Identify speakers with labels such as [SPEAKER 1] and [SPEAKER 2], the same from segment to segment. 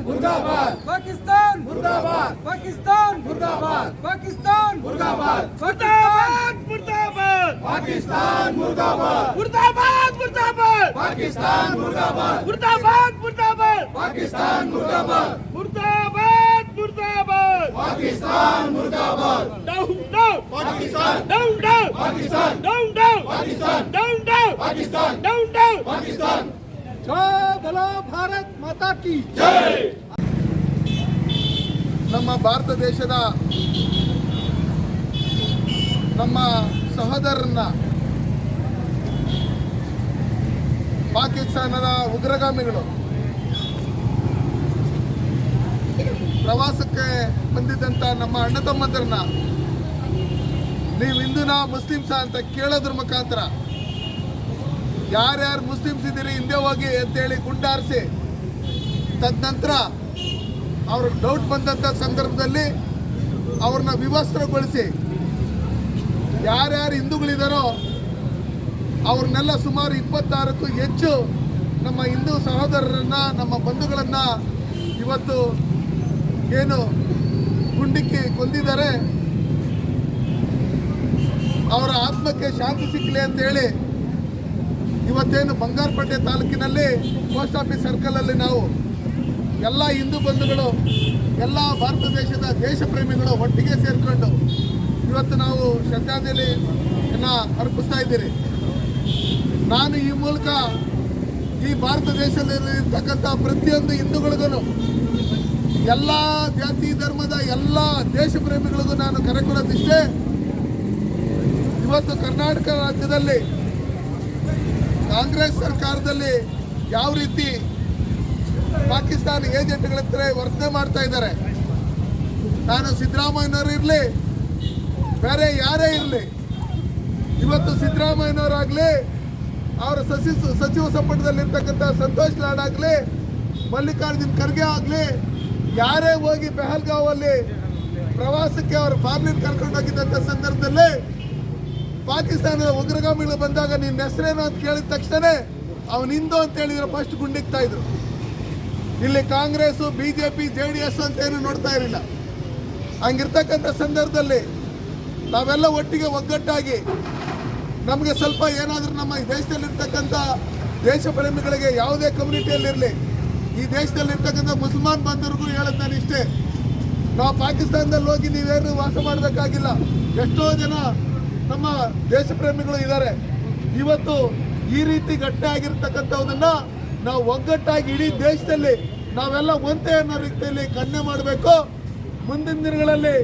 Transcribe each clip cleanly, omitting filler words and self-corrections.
[SPEAKER 1] मुर्दाबाद
[SPEAKER 2] पाकिस्तान
[SPEAKER 1] मुर्दाबाद
[SPEAKER 2] पाकिस्तान
[SPEAKER 1] मुर्दाबाद
[SPEAKER 2] पाकिस्तान
[SPEAKER 1] मुर्दाबाद
[SPEAKER 2] मुर्दाबाद मुर्दाबाद
[SPEAKER 1] पाकिस्तान मुर्दाबाद
[SPEAKER 2] मुर्दाबाद मुर्दाबाद
[SPEAKER 1] पाकिस्तान मुर्दाबाद
[SPEAKER 2] मुर्दाबाद मुर्दाबाद
[SPEAKER 1] पाकिस्तान मुर्दाबाद
[SPEAKER 2] मुर्दाबाद मुर्दाबाद
[SPEAKER 1] पाकिस्तान मुर्दाबाद
[SPEAKER 2] down down
[SPEAKER 1] Pakistan
[SPEAKER 2] down down
[SPEAKER 1] Pakistan
[SPEAKER 2] down down
[SPEAKER 1] Pakistan
[SPEAKER 2] down down
[SPEAKER 1] Pakistan
[SPEAKER 2] down down
[SPEAKER 1] Pakistan
[SPEAKER 2] जय बोलो भारत माता की
[SPEAKER 1] जय
[SPEAKER 3] ನಮ್ಮ ಭಾರತ ದೇಶದ ನಮ್ಮ ಸಹೋದರರನ್ನ ಪಾಕಿಸ್ತಾನದ ಉಗ್ರಗಾಮಿಗಳು ಪ್ರವಾಸಕ್ಕೆ ಬಂದಿದ್ದಂಥ ನಮ್ಮ ಅಣ್ಣ ತಮ್ಮಂದರನ್ನ ನೀವು ಹಿಂದೂನಾ ಮುಸ್ಲಿಮ್ಸಾ ಅಂತ ಕೇಳೋದ್ರ ಮುಖಾಂತರ ಯಾರ್ಯಾರು ಮುಸ್ಲಿಮ್ಸ್ ಇದ್ದೀರಿ ಹಿಂದೆ ಹೋಗಿ ಅಂತೇಳಿ ಗುಂಡಾರಿಸಿ ತದನಂತರ ಅವ್ರಿಗೆ ಡೌಟ್ ಬಂದಂಥ ಸಂದರ್ಭದಲ್ಲಿ ಅವ್ರನ್ನ ವಿವಸ್ತ್ರಗೊಳಿಸಿ ಯಾರ್ಯಾರು ಹಿಂದೂಗಳಿದಾರೋ ಅವ್ರನ್ನೆಲ್ಲ ಸುಮಾರು 26ಕ್ಕೂ ಹೆಚ್ಚು ನಮ್ಮ ಹಿಂದೂ ಸಹೋದರರನ್ನ ನಮ್ಮ ಬಂಧುಗಳನ್ನು ಇವತ್ತು ಏನು ಗುಂಡಿಕ್ಕಿ ಕೊಂದಿದ್ದಾರೆ. ಅವರ ಆತ್ಮಕ್ಕೆ ಶಾಂತಿ ಸಿಕ್ಕಲಿ ಅಂತೇಳಿ ಇವತ್ತೇನು ಬಂಗಾರಪೇಟೆ ತಾಲೂಕಿನಲ್ಲಿ ಪೋಸ್ಟ್ ಆಫೀಸ್ ಸರ್ಕಲಲ್ಲಿ ನಾವು ಎಲ್ಲ ಹಿಂದೂ ಬಂಧುಗಳು ಎಲ್ಲ ಭಾರತ ದೇಶದ ದೇಶ ಪ್ರೇಮಿಗಳು ಒಟ್ಟಿಗೆ ಸೇರಿಕೊಂಡು ಇವತ್ತು ನಾವು ಶ್ರದ್ಧಾಂಜಲಿಯನ್ನು ಅರ್ಪಿಸ್ತಾ ಇದ್ದೀರಿ. ನಾನು ಈ ಮೂಲಕ ಈ ಭಾರತ ದೇಶದಲ್ಲಿರ್ತಕ್ಕಂಥ ಪ್ರತಿಯೊಂದು ಹಿಂದೂಗಳಿಗೂ ಎಲ್ಲ ಜಾತಿ ಧರ್ಮದ ಎಲ್ಲ ದೇಶ ಪ್ರೇಮಿಗಳಿಗೂ ನಾನು ಕರೆ ಕೊಡೋದಿಷ್ಟೇ, ಇವತ್ತು ಕರ್ನಾಟಕ ರಾಜ್ಯದಲ್ಲಿ ಕಾಂಗ್ರೆಸ್ ಸರ್ಕಾರದಲ್ಲಿ ಯಾವ ರೀತಿ ಪಾಕಿಸ್ತಾನ ಏಜೆಂಟ್ಗಳ ಹತ್ರ ವರ್ತನೆ ಮಾಡ್ತಾ ಇದ್ದಾರೆ. ನಾನು ಸಿದ್ದರಾಮಯ್ಯನವರು ಇರಲಿ ಬೇರೆ ಯಾರೇ ಇರಲಿ, ಇವತ್ತು ಸಿದ್ದರಾಮಯ್ಯನವರಾಗಲಿ ಅವರ ಸಚಿವ ಸಂಪುಟದಲ್ಲಿರ್ತಕ್ಕಂಥ ಸಂತೋಷ್ ಲಾಡ್ ಆಗಲಿ ಮಲ್ಲಿಕಾರ್ಜುನ್ ಖರ್ಗೆ ಆಗಲಿ ಯಾರೇ ಹೋಗಿ ಪೆಹಲ್ಗಾವಲ್ಲಿ ಪ್ರವಾಸಕ್ಕೆ ಅವರ ಫ್ಯಾಮಿಲಿ ಕರ್ಕೊಂಡು ಹೋಗಿದ್ದಂಥ ಸಂದರ್ಭದಲ್ಲಿ ಪಾಕಿಸ್ತಾನದ ಉಗ್ರಗಾಮಿಗಳು ಬಂದಾಗ ನಿನ್ನ ಹೆಸರೇನು ಅಂತ ಕೇಳಿದ ತಕ್ಷಣ ಅವನು ಹಿಂದೂ ಅಂತ ಹೇಳಿದ್ರೆ ಫಸ್ಟ್ ಗುಂಡಿಕ್ತಾ ಇದ್ರು. ಇಲ್ಲಿ ಕಾಂಗ್ರೆಸ್ ಬಿಜೆಪಿ JDS ಅಂತ ಏನು ನೋಡ್ತಾ ಇರಲಿಲ್ಲ. ಹಂಗಿರ್ತಕ್ಕಂಥ ಸಂದರ್ಭದಲ್ಲಿ ನಾವೆಲ್ಲ ಒಟ್ಟಿಗೆ ಒಗ್ಗಟ್ಟಾಗಿ ನಮಗೆ ಸ್ವಲ್ಪ ಏನಾದರೂ ನಮ್ಮ ಈ ದೇಶದಲ್ಲಿರ್ತಕ್ಕಂಥ ದೇಶ ಪ್ರೇಮಿಗಳಿಗೆ ಯಾವುದೇ ಕಮ್ಯುನಿಟಿಯಲ್ಲಿರಲಿ ಈ ದೇಶದಲ್ಲಿರ್ತಕ್ಕಂಥ ಮುಸಲ್ಮಾನ್ ಬಂಧುರಿಗೂ ಹೇಳೋದು ನಾನು ಇಷ್ಟೇ, ನಾವು ಪಾಕಿಸ್ತಾನದಲ್ಲಿ ಹೋಗಿ ನೀವೇನು ವಾಸ ಮಾಡಬೇಕಾಗಿಲ್ಲ. ಎಷ್ಟೋ ಜನ ನಮ್ಮ ದೇಶ ಪ್ರೇಮಿಗಳು ಇದ್ದಾರೆ. ಇವತ್ತು ಈ ರೀತಿ ಗಟ್ಟಿಯಾಗಿರ್ತಕ್ಕಂಥದನ್ನ ನಾವು ಒಗ್ಗಟ್ಟಾಗಿ ಇಡೀ ದೇಶದಲ್ಲಿ ನಾವೆಲ್ಲ ಒಂದೇ ಅನ್ನೋ ರೀತಿಯಲ್ಲಿ ಕನ್ನೆ ಮಾಡಬೇಕು. ಮುಂದಿನ ದಿನಗಳಲ್ಲಿ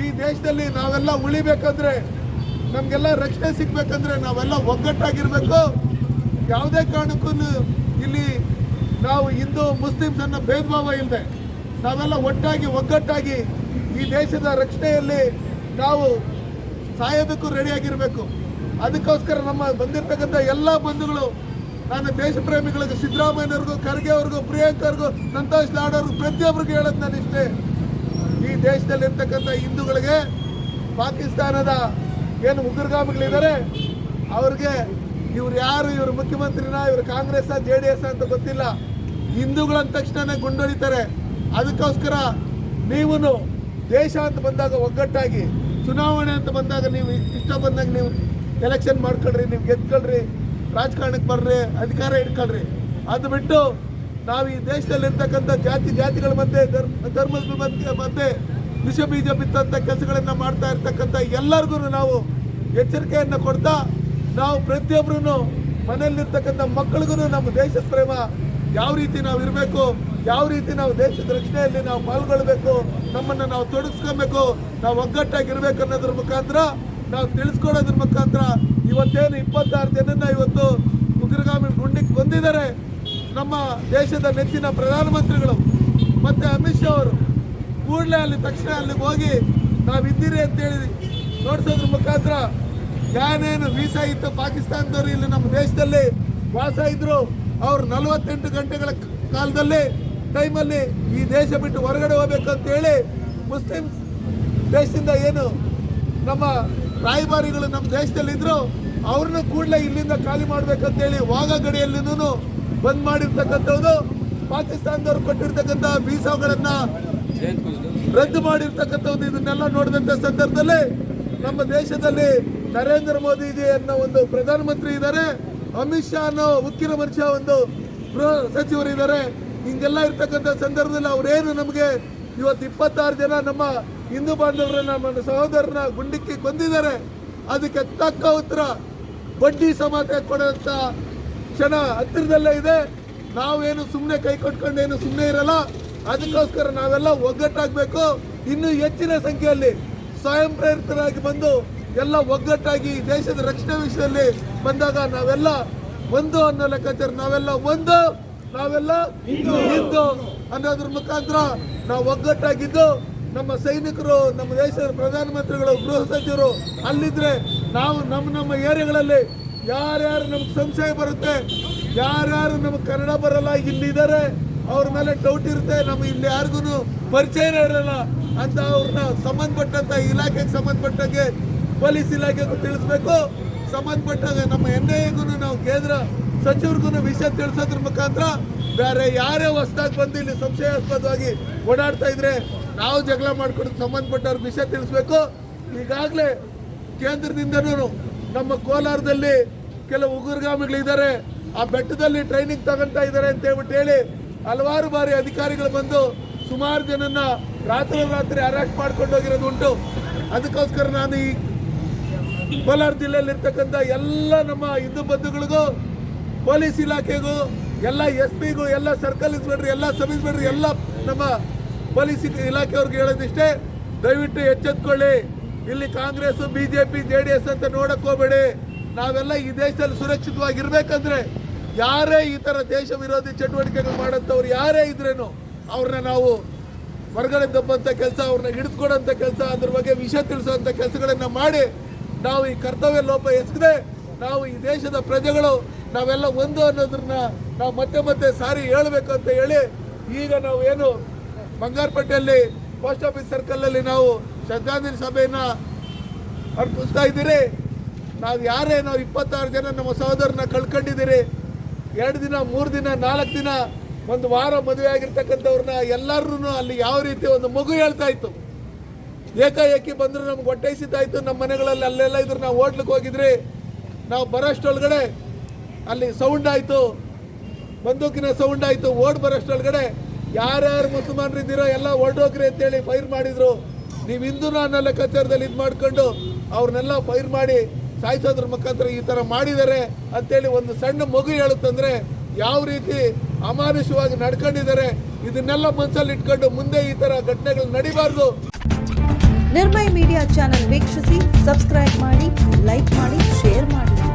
[SPEAKER 3] ಈ ದೇಶದಲ್ಲಿ ನಾವೆಲ್ಲ ಉಳಿಬೇಕಂದ್ರೆ ನಮಗೆಲ್ಲ ರಕ್ಷಣೆ ಸಿಗಬೇಕಂದ್ರೆ ನಾವೆಲ್ಲ ಒಗ್ಗಟ್ಟಾಗಿರಬೇಕು. ಯಾವುದೇ ಕಾರಣಕ್ಕೂ ಇಲ್ಲಿ ನಾವು ಹಿಂದೂ ಮುಸ್ಲಿಮ್ಸ್ ಅನ್ನೋ ಭೇದ ಭಾವ ಇಲ್ಲದೆ ನಾವೆಲ್ಲ ಒಗ್ಗಟ್ಟಾಗಿ ಈ ದೇಶದ ರಕ್ಷಣೆಯಲ್ಲಿ ನಾವು ಸಾಯೋದಕ್ಕೂ ರೆಡಿಯಾಗಿರಬೇಕು. ಅದಕ್ಕೋಸ್ಕರ ನಮ್ಮ ಬಂದಿರತಕ್ಕಂಥ ಎಲ್ಲ ಬಂಧುಗಳು, ನಾನು ದೇಶ ಪ್ರೇಮಿಗಳಿಗೆ ಸಿದ್ದರಾಮಯ್ಯವ್ರಿಗೂ ಖರ್ಗೆ ಅವ್ರಿಗೂ ಪ್ರಿಯಾಂಕ ಅವ್ರಿಗೂ ಸಂತೋಷ್ ಲಾಡ್ ಅವ್ರಿಗೂ ಪ್ರತಿಯೊಬ್ಬರಿಗೂ ಹೇಳೋದು ನಾನು ಇಷ್ಟೇ, ಈ ದೇಶದಲ್ಲಿರ್ತಕ್ಕಂಥ ಹಿಂದೂಗಳಿಗೆ ಪಾಕಿಸ್ತಾನದ ಏನು ಉಗ್ರಗಾಮಿಗಳಿದ್ದಾರೆ ಅವ್ರಿಗೆ ಇವ್ರು ಯಾರು, ಇವರು ಮುಖ್ಯಮಂತ್ರಿನ, ಇವರು ಕಾಂಗ್ರೆಸ್ JDS ಅಂತ ಗೊತ್ತಿಲ್ಲ, ಹಿಂದೂಗಳಂದ ತಕ್ಷಣ ಗುಂಡೊಡಿತಾರೆ. ಅದಕ್ಕೋಸ್ಕರ ನೀವು ದೇಶ ಅಂತ ಬಂದಾಗ ಒಗ್ಗಟ್ಟಾಗಿ, ಚುನಾವಣೆ ಅಂತ ಬಂದಾಗ ನೀವು ಇಷ್ಟ ಬಂದಾಗ ನೀವು ಎಲೆಕ್ಷನ್ ಮಾಡ್ಕೊಳ್ರಿ, ನೀವು ಗೆದ್ಕೊಳ್ರಿ, ರಾಜಕಾರಣಕ್ಕೆ ಬರ್ರಿ, ಅಧಿಕಾರ ಇಟ್ಕೊಳ್ರಿ. ಅದು ಬಿಟ್ಟು ನಾವು ಈ ದೇಶದಲ್ಲಿರ್ತಕ್ಕಂಥ ಜಾತಿಗಳ ಮಧ್ಯೆ ಧರ್ಮದ ಮಧ್ಯೆ ವಿಷ ಬೀಜ ಬಿತ್ತಂಥ ಕೆಲಸಗಳನ್ನು ಮಾಡ್ತಾ ಇರ್ತಕ್ಕಂಥ ಎಲ್ಲರಿಗೂ ನಾವು ಎಚ್ಚರಿಕೆಯನ್ನು ಕೊಡ್ತಾ, ನಾವು ಪ್ರತಿಯೊಬ್ಬರೂ ಮನೆಯಲ್ಲಿರ್ತಕ್ಕಂಥ ಮಕ್ಕಳಿಗೂ ನಮ್ಮ ದೇಶದ ಪ್ರೇಮ ಯಾವ ರೀತಿ ನಾವು ಇರಬೇಕು, ಯಾವ ರೀತಿ ನಾವು ದೇಶದ ರಕ್ಷಣೆಯಲ್ಲಿ ನಾವು ಪಾಲ್ಗೊಳ್ಬೇಕು, ನಮ್ಮನ್ನು ನಾವು ತೊಡಗಿಸ್ಕೊಬೇಕು, ನಾವು ಒಗ್ಗಟ್ಟಾಗಿರ್ಬೇಕು ಅನ್ನೋದ್ರ ಮುಖಾಂತರ ನಾವು ತಿಳಿಸ್ಕೊಡೋದ್ರ ಮುಖಾಂತರ ಇವತ್ತೇನು 26 ಜನನ್ನ ಇವತ್ತು ಉಗ್ರಗಾಮಿ ಗುಂಡಿಗೆ ಕೊಂದಿದ್ದಾರೆ. ನಮ್ಮ ದೇಶದ ನೆಚ್ಚಿನ ಪ್ರಧಾನಮಂತ್ರಿಗಳು ಮತ್ತು ಅಮಿತ್ ಶಾ ಅವರು ಕೂಡಲೇ ಅಲ್ಲಿ ತಕ್ಷಣ ಅಲ್ಲಿಗೆ ಹೋಗಿ ನಾವಿದ್ದೀರಿ ಅಂತೇಳಿ ನೋಡಿಸೋದ್ರ ಮುಖಾಂತರ ಏನೇನು ವೀಸಾ ಇತ್ತು ಪಾಕಿಸ್ತಾನದವರು ಇಲ್ಲಿ ನಮ್ಮ ದೇಶದಲ್ಲಿ ವಾಸ ಇದ್ರು, ಅವರು 48 ಗಂಟೆಗಳ ಕಾಲದಲ್ಲಿ ಟೈಮಲ್ಲಿ ಈ ದೇಶ ಬಿಟ್ಟು ಹೊರಗಡೆ ಹೋಗ್ಬೇಕಂತೇಳಿ ಮುಸ್ಲಿಂ ದೇಶದಿಂದ ಏನು ನಮ್ಮ ರಾಯಭಾರಿಗಳು ನಮ್ಮ ದೇಶದಲ್ಲಿದ್ದರು ಅವ್ರನ್ನೂ ಕೂಡಲೇ ಇಲ್ಲಿಂದ ಖಾಲಿ ಮಾಡಬೇಕಂತೇಳಿ ವಾಘಾ ಗಡಿಯಲ್ಲಿನೂ ಬಂದ್ ಮಾಡಿರ್ತಕ್ಕಂಥದ್ದು ಪಾಕಿಸ್ತಾನದವ್ರು ಕೊಟ್ಟಿರ್ತಕ್ಕಂಥ ವೀಸಾಗಳನ್ನ ರದ್ದು ಮಾಡಿರ್ತಕ್ಕಂಥದ್ದು ಇದನ್ನೆಲ್ಲ ನೋಡಿದಂಥ ಸಂದರ್ಭದಲ್ಲಿ ನಮ್ಮ ದೇಶದಲ್ಲಿ ನರೇಂದ್ರ ಮೋದಿಜಿ ಅನ್ನೋ ಒಂದು ಪ್ರಧಾನಮಂತ್ರಿ ಇದ್ದಾರೆ, ಅಮಿತ್ ಶಾ ಅನ್ನೋ ಉಕ್ಕಿನ ಮನುಷ್ಯ ಒಂದು ಗೃಹ ಸಚಿವರು ಇದ್ದಾರೆ. ಹಿಂಗೆಲ್ಲ ಇರ್ತಕ್ಕಂಥ ಸಂದರ್ಭದಲ್ಲಿ ಅವರೇನು ನಮಗೆ ಇವತ್ತು 26 ಜನ ನಮ್ಮ ಹಿಂದೂ ಬಾಂಧವರನ್ನ ನಮ್ಮ ಸಹೋದರನ ಗುಂಡಿಕ್ಕಿ ಕೊಂದಿದ್ದಾರೆ. ಅದಕ್ಕೆ ತಕ್ಕ ಉತ್ತರ ಬಡ್ಡಿ ಸಮಾತೆ ಕೊಡುವಂಥ ಕ್ಷಣ ಹತ್ತಿರದಲ್ಲೇ ಇದೆ. ನಾವೇನು ಸುಮ್ಮನೆ ಕೈ ಕೊಟ್ಕೊಂಡೇನು ಸುಮ್ಮನೆ ಇರಲ್ಲ. ಅದಕ್ಕೋಸ್ಕರ ನಾವೆಲ್ಲ ಒಗ್ಗಟ್ಟಾಗಬೇಕು. ಇನ್ನೂ ಹೆಚ್ಚಿನ ಸಂಖ್ಯೆಯಲ್ಲಿ ಸ್ವಯಂ ಪ್ರೇರಿತರಾಗಿ ಬಂದು ಎಲ್ಲ ಒಗ್ಗಟ್ಟಾಗಿ ದೇಶದ ರಕ್ಷಣೆ ವಿಷಯದಲ್ಲಿ ಬಂದಾಗ ನಾವೆಲ್ಲ ಒಂದು ಅನ್ನೋ ಲೆಕ್ಕಾಚಾರ, ನಾವೆಲ್ಲ ಹಿಂದೂ ಅನ್ನೋದ್ರ ಮುಖಾಂತರ ನಾವು ಒಗ್ಗಟ್ಟಾಗಿದ್ದು ನಮ್ಮ ಸೈನಿಕರು, ನಮ್ಮ ದೇಶದ ಪ್ರಧಾನಮಂತ್ರಿಗಳು, ಗೃಹ ಸಚಿವರು ಅಲ್ಲಿದ್ರೆ ನಾವು ನಮ್ಮ ಏರಿಯಾಗಳಲ್ಲಿ ಯಾರ್ಯಾರು ನಮ್ಗೆ ಸಂಶಯ ಬರುತ್ತೆ, ಯಾರ್ಯಾರು ನಮಗೆ ಕನ್ನಡ ಬರಲ್ಲ ಇಲ್ಲಿದ್ದಾರೆ, ಅವ್ರ ಮೇಲೆ ಡೌಟ್ ಇರುತ್ತೆ, ನಮ್ಗೆ ಇಲ್ಲಿ ಯಾರಿಗೂ ಪರಿಚಯನೇ ಇರಲ್ಲ ಅಂತ ಅವ್ರನ್ನ ಸಂಬಂಧಪಟ್ಟಂತ ಇಲಾಖೆಗೆ ಸಂಬಂಧಪಟ್ಟಂಗೆ ಪೊಲೀಸ್ ಇಲಾಖೆಗೂ ತಿಳಿಸ್ಬೇಕು. ಸಂಬಂಧಪಟ್ಟಾಗ ನಮ್ಮ NIAಗೂ ನಾವು ಕೇಂದ್ರ ಸಚಿವರಿಗೂ ವಿಷಯ ತಿಳಿಸೋದ್ರ ಮುಖಾಂತರ ಬೇರೆ ಯಾರೇ ಹೊಸದಾಗಿ ಬಂದು ಇಲ್ಲಿ ಸಂಶಯಾಸ್ಪದವಾಗಿ ಓಡಾಡ್ತಾ ಇದ್ರೆ ನಾವು ಜಗಳ ಮಾಡ್ಕೊಂಡು ಸಂಬಂಧಪಟ್ಟವ್ರಿಗೆ ವಿಷಯ ತಿಳಿಸ್ಬೇಕು. ಈಗಾಗಲೇ ಕೇಂದ್ರದಿಂದನೂ ನಮ್ಮ ಕೋಲಾರದಲ್ಲಿ ಕೆಲವು ಉಗ್ರಗಾಮಿಗಳಿದ್ದಾರೆ, ಆ ಬೆಟ್ಟದಲ್ಲಿ ಟ್ರೈನಿಂಗ್ ತಗೊಂತಾ ಇದ್ದಾರೆ ಅಂತ ಹೇಳಿ ಹಲವಾರು ಬಾರಿ ಅಧಿಕಾರಿಗಳು ಬಂದು ಸುಮಾರು ಜನನ್ನ ರಾತ್ರಿ ಅರೆಸ್ಟ್ ಮಾಡ್ಕೊಂಡು ಹೋಗಿರೋದು ಉಂಟು. ಅದಕ್ಕೋಸ್ಕರ ನಾನು ಈ ಕೋಲಾರ ಜಿಲ್ಲೆಯಲ್ಲಿ ಇರ್ತಕ್ಕಂಥ ಎಲ್ಲ ನಮ್ಮ ಹಿಂದೂ ಬಂಧುಗಳಿಗೂ, ಪೊಲೀಸ್ ಇಲಾಖೆಗೂ, ಎಲ್ಲ SP ಗೂ, ಎಲ್ಲ ಸರ್ಕಲ್ ಇನ್ಸ್ಪೆಕ್ಟರ್, ಎಲ್ಲ ಸಬ್ ಇನ್ಸ್ಪೆಕ್ಟರ್, ಎಲ್ಲ ನಮ್ಮ ಪೊಲೀಸ್ ಇಲಾಖೆಯವ್ರಿಗೆ ಹೇಳೋದಿಷ್ಟೇ, ದಯವಿಟ್ಟು ಎಚ್ಚೆತ್ಕೊಳ್ಳಿ. ಇಲ್ಲಿ ಕಾಂಗ್ರೆಸ್, BJP, JDS ಅಂತ ನೋಡಕ್ ಹೋಗ್ಬೇಡಿ. ನಾವೆಲ್ಲ ಈ ದೇಶದಲ್ಲಿ ಸುರಕ್ಷಿತವಾಗಿರ್ಬೇಕಂದ್ರೆ ಯಾರೇ ಈ ಥರ ದೇಶ ವಿರೋಧಿ ಚಟುವಟಿಕೆಗಳು ಮಾಡೋಂಥವ್ರು ಯಾರೇ ಇದ್ರೇನು ಅವ್ರನ್ನ ನಾವು ಹೊರಗಡೆ ದಬ್ಬಂಥ ಕೆಲಸ, ಅವ್ರನ್ನ ಹಿಡಿದುಕೊಡೋಂಥ ಕೆಲಸ, ಅದ್ರ ಬಗ್ಗೆ ವಿಷಯ ತಿಳಿಸೋಂಥ ಕೆಲಸಗಳನ್ನು ಮಾಡಿ ನಾವು ಈ ಕರ್ತವ್ಯ ಲೋಪ ಎಸಗದೆ ನಾವು ಈ ದೇಶದ ಪ್ರಜೆಗಳು ನಾವೆಲ್ಲ ಒಂದು ಅನ್ನೋದನ್ನ ನಾವು ಮತ್ತೆ ಸಾರಿ ಹೇಳಬೇಕು ಅಂತ ಹೇಳಿ ಈಗ ನಾವು ಏನು ಬಂಗಾರಪೇಟೆಯಲ್ಲಿ ಪೋಸ್ಟ್ ಆಫೀಸ್ ಸರ್ಕಲಲ್ಲಿ ನಾವು ಶ್ರದ್ಧಾಂಜಲಿ ಸಭೆಯನ್ನು ಅರ್ಪಿಸ್ತಾ ಇದ್ದೀರಿ. ನಾವು 26 ಜನ ನಮ್ಮ ಸಹೋದರನ ಕಳ್ಕೊಂಡಿದ್ದೀರಿ. 2 ದಿನ, 3 ದಿನ, 4 ದಿನ, 1 ವಾರ ಮದುವೆ ಆಗಿರ್ತಕ್ಕಂಥವ್ರನ್ನ ಎಲ್ಲರೂ ಅಲ್ಲಿ ಯಾವ ರೀತಿ ಒಂದು ಮಗು ಹೇಳ್ತಾ ಇತ್ತು, ಏಕಾಏಕಿ ಬಂದರೂ ನಮ್ಗೆ ಹೊಟ್ಟೈಸಿದ್ದಾಯ್ತು. ನಮ್ಮ ಮನೆಗಳಲ್ಲಿ ಅಲ್ಲೆಲ್ಲ ಇದ್ರು, ನಾವು ಹೋಟ್ಲಿಗೆ ಹೋಗಿದ್ರಿ, ನಾವು ಬರೋಷ್ಟೊಳಗಡೆ ಅಲ್ಲಿ ಸೌಂಡ್ ಆಯಿತು, ಬಂದೂಕಿನ ಸೌಂಡ್ ಆಯಿತು. ಓಡ್ ಬರೋಷ್ಟೊಳಗಡೆ ಯಾರ್ಯಾರು ಮುಸಲ್ಮಾನರಿದ್ದೀರೋ ಎಲ್ಲ ಹೊರಡೋಗ್ರಿ ಅಂತೇಳಿ ಫೈರ್ ಮಾಡಿದ್ರು. ನೀವು ಹಿಂದೂನ ಅನ್ನೋ ಲೆಕ್ಕಾಚಾರದಲ್ಲಿ ಇದು ಮಾಡ್ಕೊಂಡು ಅವ್ರನ್ನೆಲ್ಲ ಫೈರ್ ಮಾಡಿ ಸಾಯಿಸೋದ್ರ ಮುಖಾಂತರ ಈ ಥರ ಮಾಡಿದ್ದಾರೆ ಅಂತೇಳಿ ಒಂದು ಸಣ್ಣ ಮಗು ಹೇಳುತ್ತಂದ್ರೆ ಯಾವ ರೀತಿ ಅಮಾನುಷವಾಗಿ ನಡ್ಕೊಂಡಿದ್ದಾರೆ. ಇದನ್ನೆಲ್ಲ ಮನಸ್ಸಲ್ಲಿ ಇಟ್ಕೊಂಡು ಮುಂದೆ ಈ ಥರ ಘಟನೆಗಳು ನಡಿಬಾರ್ದು.
[SPEAKER 4] ನಿರ್ಭಯ್ ಮೀಡಿಯಾ ಚಾನೆಲ್ ವೀಕ್ಷಿಸಿ, ಸಬ್ಸ್ಕ್ರೈಬ್ ಮಾಡಿ, ಲೈಕ್ ಮಾಡಿ, ಶೇರ್ ಮಾಡಿ.